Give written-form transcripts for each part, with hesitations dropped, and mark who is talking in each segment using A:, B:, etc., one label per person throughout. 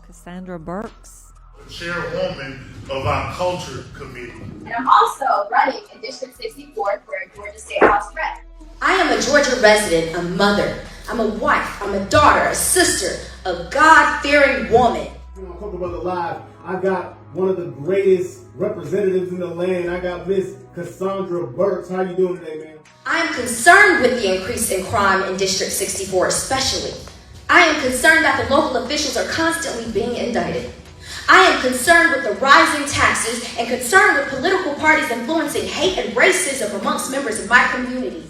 A: Cassandra Burks,
B: chairwoman of our culture committee.
C: And I'm also running in District 64 for a Georgia State House rep.
D: I am a Georgia resident, a mother, I'm a wife, I'm a daughter, a sister, a God-fearing woman.
E: Come to Brother Live, I got one of the greatest representatives in the land. I got Miss Cassandra Burks. How you doing today, man?
D: I am concerned with the increase in crime in District 64 especially. I am concerned that the local officials are constantly being indicted. I am concerned with the rising taxes and concerned with political parties influencing hate and racism amongst members of my community.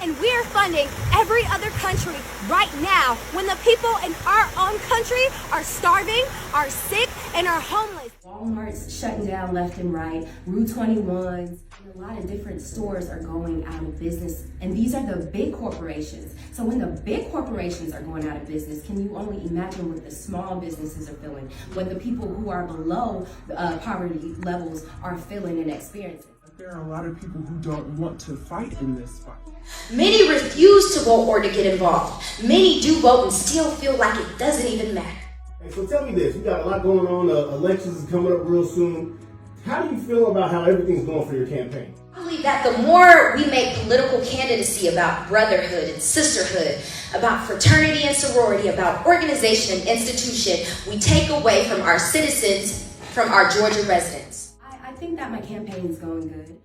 F: And we're funding every other country right now when the people in our own country are starving, are sick, and are homeless.
G: Walmart's shutting down left and right, Route 21s, and a lot of different stores are going out of business. And these are the big corporations. So when the big corporations are going out of business, can you only imagine what the small businesses are feeling, what the people who are below poverty levels are feeling and experiencing?
H: There are a lot of people who don't want to fight in this fight.
D: Many refuse to vote or to get involved. Many do vote and still feel like it doesn't even matter.
E: Hey, so tell me this, you got a lot going on, elections is coming up real soon. How do you feel about how everything's going for your campaign?
D: I believe that the more we make political candidacy about brotherhood and sisterhood, about fraternity and sorority, about organization and institution, we take away from our citizens, from our Georgia residents.
G: I think that my campaign is going good.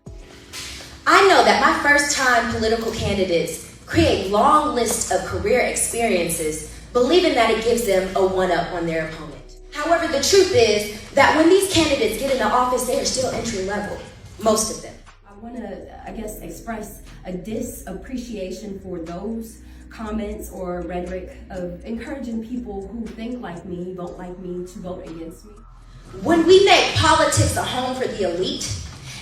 D: I know that my first-time political candidates create long lists of career experiences, believing that it gives them a one-up on their opponent. However, the truth is that when these candidates get into office, they are still entry-level, most of them.
G: I want to, express a disappreciation for those comments or rhetoric of encouraging people who think like me, vote like me, to vote against me.
D: When we make politics a home for the elite,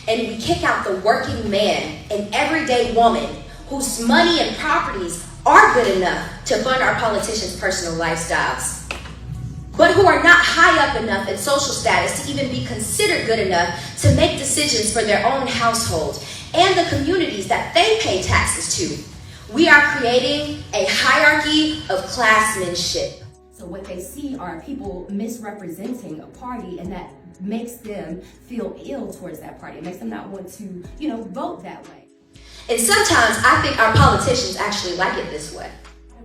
D: and we kick out the working man and everyday woman whose money and properties are good enough to fund our politicians' personal lifestyles, but who are not high up enough in social status to even be considered good enough to make decisions for their own household and the communities that they pay taxes to, we are creating a hierarchy of classmanship.
G: So what they see are people misrepresenting a party, and that makes them feel ill towards that party. It makes them not want to, vote that way.
D: And sometimes I think our politicians actually like it this way.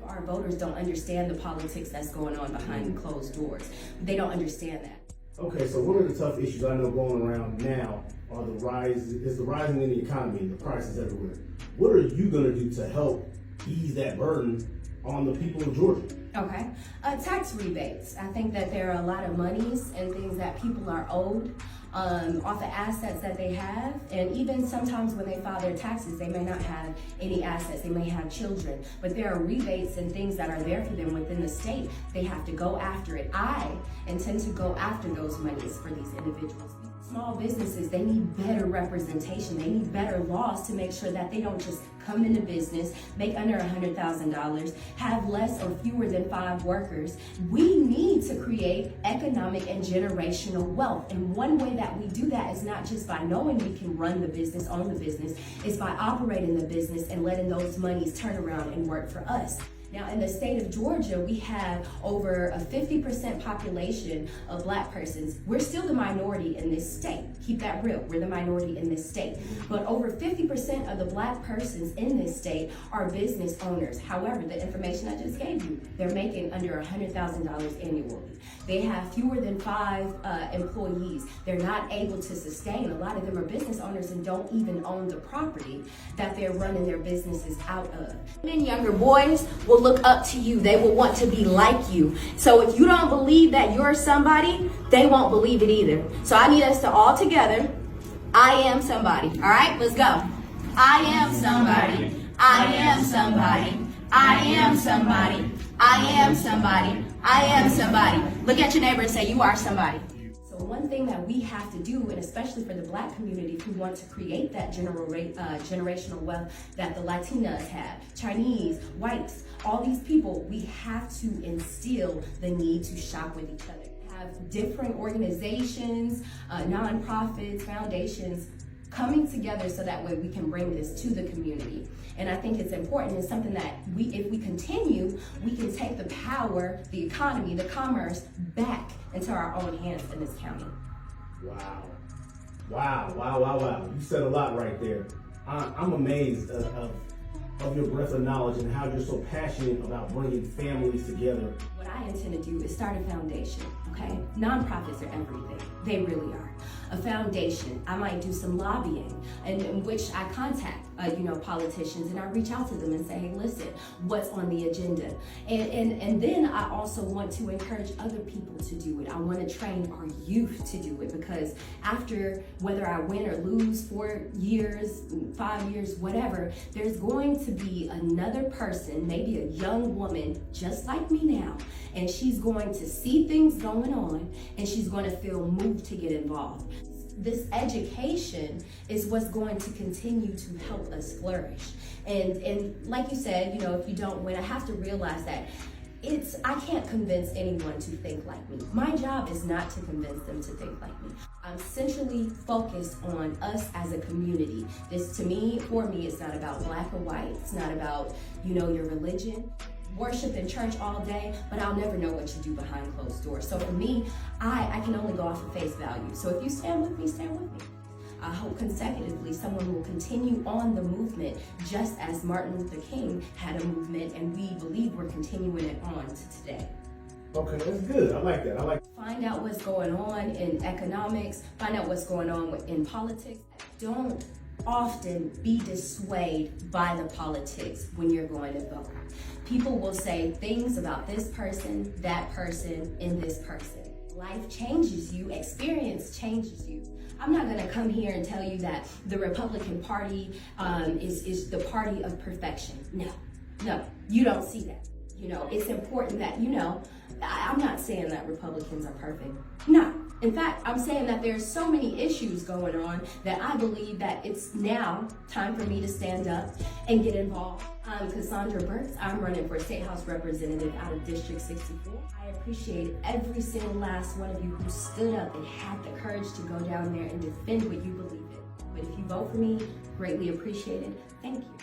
G: Our voters don't understand the politics that's going on behind closed doors. They don't understand that.
E: Okay, so one of the tough issues I know going around now are the rising in the economy and the prices everywhere. What are you going to do to help ease that burden on the people of Georgia?
G: Okay. Tax rebates. I think that there are a lot of monies and things that people are owed off the assets that they have. And even sometimes when they file their taxes, they may not have any assets. They may have children. But there are rebates and things that are there for them within the state. They have to go after it. I intend to go after those monies for these individuals. Small businesses, they need better representation. They need better laws to make sure that they don't just come into business, make under $100,000, have less or fewer than 5 workers. We need to create economic and generational wealth. And one way that we do that is not just by knowing we can run the business, own the business, it's by operating the business and letting those monies turn around and work for us. Now, in the state of Georgia, we have over a 50% population of Black persons. We're still the minority in this state. Keep that real. We're the minority in this state. But over 50% of the Black persons in this state are business owners. However, the information I just gave you, they're making under $100,000 annually. They have fewer than 5 employees. They're not able to sustain. A lot of them are business owners and don't even own the property that they're running their businesses out of.
F: And younger boys will look up to you. They will want to be like you. So if you don't believe that you're somebody, they won't believe it either. So I need us to all together, I am somebody. All right, let's go. I am somebody. I am somebody. I am somebody. I am somebody. I am somebody. Look at your neighbor and say, you are somebody.
G: So one thing that we have to do, and especially for the Black community, if we want to create that generational wealth that the Latinas have, Chinese, whites, all these people, we have to instill the need to shop with each other. Have different organizations, nonprofits, foundations coming together so that way we can bring this to the community. And I think it's important. It's something that if we continue, we can take the power, the economy, the commerce back into our own hands in this county.
E: Wow. Wow. You said a lot right there. I'm amazed of your breadth of knowledge and how you're so passionate about bringing families together.
G: What I intend to do is start a foundation, okay? Nonprofits are everything. They really are. A foundation. I might do some lobbying in which I contact, politicians, and I reach out to them and say, hey, listen, what's on the agenda? And then I also want to encourage other people to do it. I want to train our youth to do it, because after, whether I win or lose 4 years, 5 years, whatever, there's going to be another person, maybe a young woman just like me now, and she's going to see things going on and she's going to feel moved to get involved. This education is what's going to continue to help us flourish. And like you said, if you don't win, I have to realize that I can't convince anyone to think like me. My job is not to convince them to think like me. I'm centrally focused on us as a community. This, for me, it's not about black or white. It's not about, your religion. Worship in church all day, but I'll never know what you do behind closed doors. So for me, I can only go off of face value. So if you stand with me, stand with me. I hope consecutively someone will continue on the movement, just as Martin Luther King had a movement, and we believe we're continuing it on to today.
E: Okay, that's good. I like that.
G: Find out what's going on in economics, find out what's going on in politics. Don't often be dissuaded by the politics when you're going to vote. People will say things about this person, that person, and this person. Life changes you, experience changes you. I'm not gonna come here and tell you that the Republican Party is the party of perfection. No, you don't see that. It's important that, I'm not saying that Republicans are perfect. No. In fact, I'm saying that there's so many issues going on that I believe that it's now time for me to stand up and get involved. I'm Cassandra Burks. I'm running for State House Representative out of District 64. I appreciate every single last one of you who stood up and had the courage to go down there and defend what you believe in. But if you vote for me, greatly appreciated. Thank you.